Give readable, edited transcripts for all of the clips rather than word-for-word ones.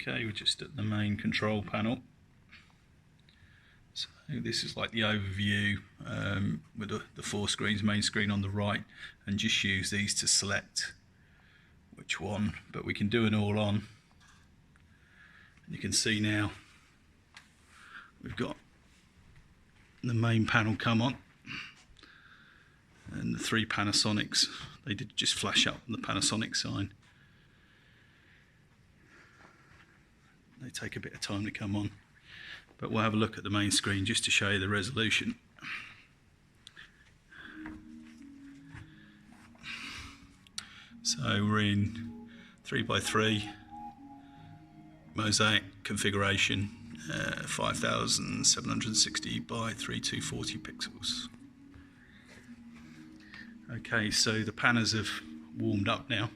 Okay, we're just at the main control panel. So this is like the overview with the 4 screens, main screen on the right, and just use these to select which one, but we can do an all on. You can see now we've got the main panel come on, and the 3 Panasonics, they did just flash up the Panasonic sign. They take a bit of time to come on, but we'll have a look at the main screen just to show you the resolution. So we're in 3x3 mosaic configuration, 5760 by 3240 pixels. Okay, so the panas have warmed up now.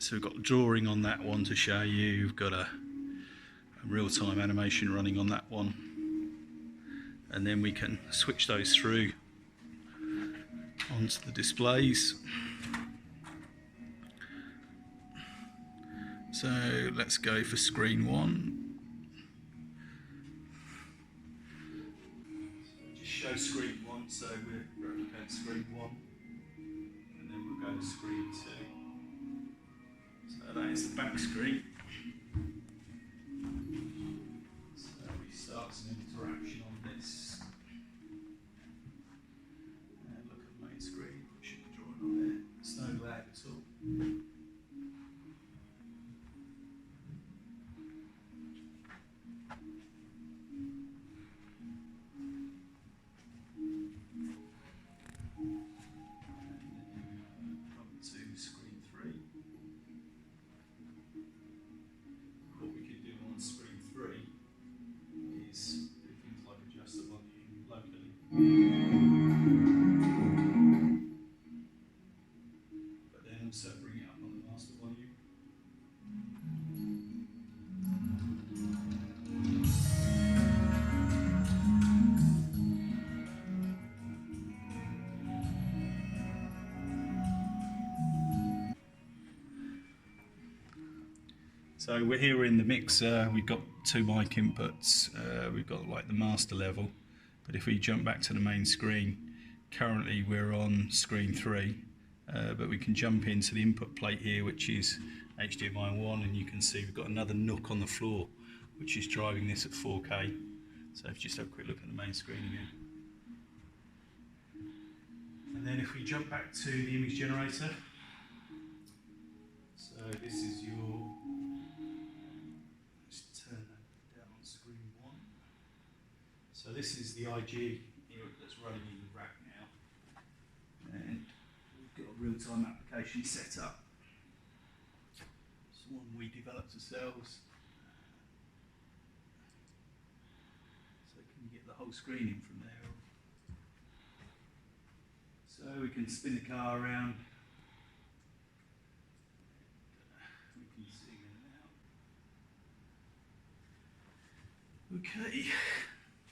So we've got a drawing on that one to show you. We've got a real-time animation running on that one, and then we can switch those through onto the displays. So let's go for screen 1. So just show screen 1, so we'll replicate screen 1, and then we'll go to screen 2. So that is the back screen. So we start some interaction on this. And look at the main screen, should be drawing on there. There's no lag at all. But then also bring it up on the master volume. So we're here in the mixer. We've got 2 mic inputs. We've got like the master level. But if we jump back to the main screen, currently we're on screen 3, but we can jump into the input plate here, which is HDMI 1, and you can see we've got another NUC on the floor, which is driving this at 4K. So if you just have a quick look at the main screen again. And then if we jump back to the image generator, so this is your, let's turn that down on screen 1. So this is the IG here that's running in the rack now, and we've got a real-time application set up. It's one we developed ourselves. So can you get the whole screen in from there? So we can spin the car around. We can zoom in and out. Okay.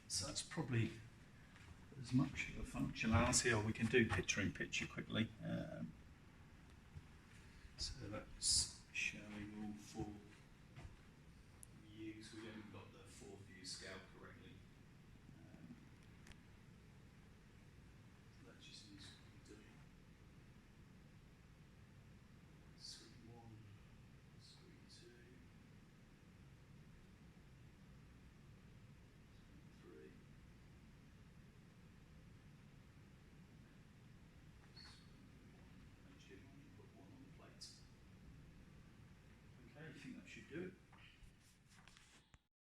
So that's probably as much of a functionality, or we can do picture in picture quickly. So that's showing all 4 views. We haven't got the 4 view scale correctly. That just needs to be doing. Screen 1, screen 2. I think that should do it.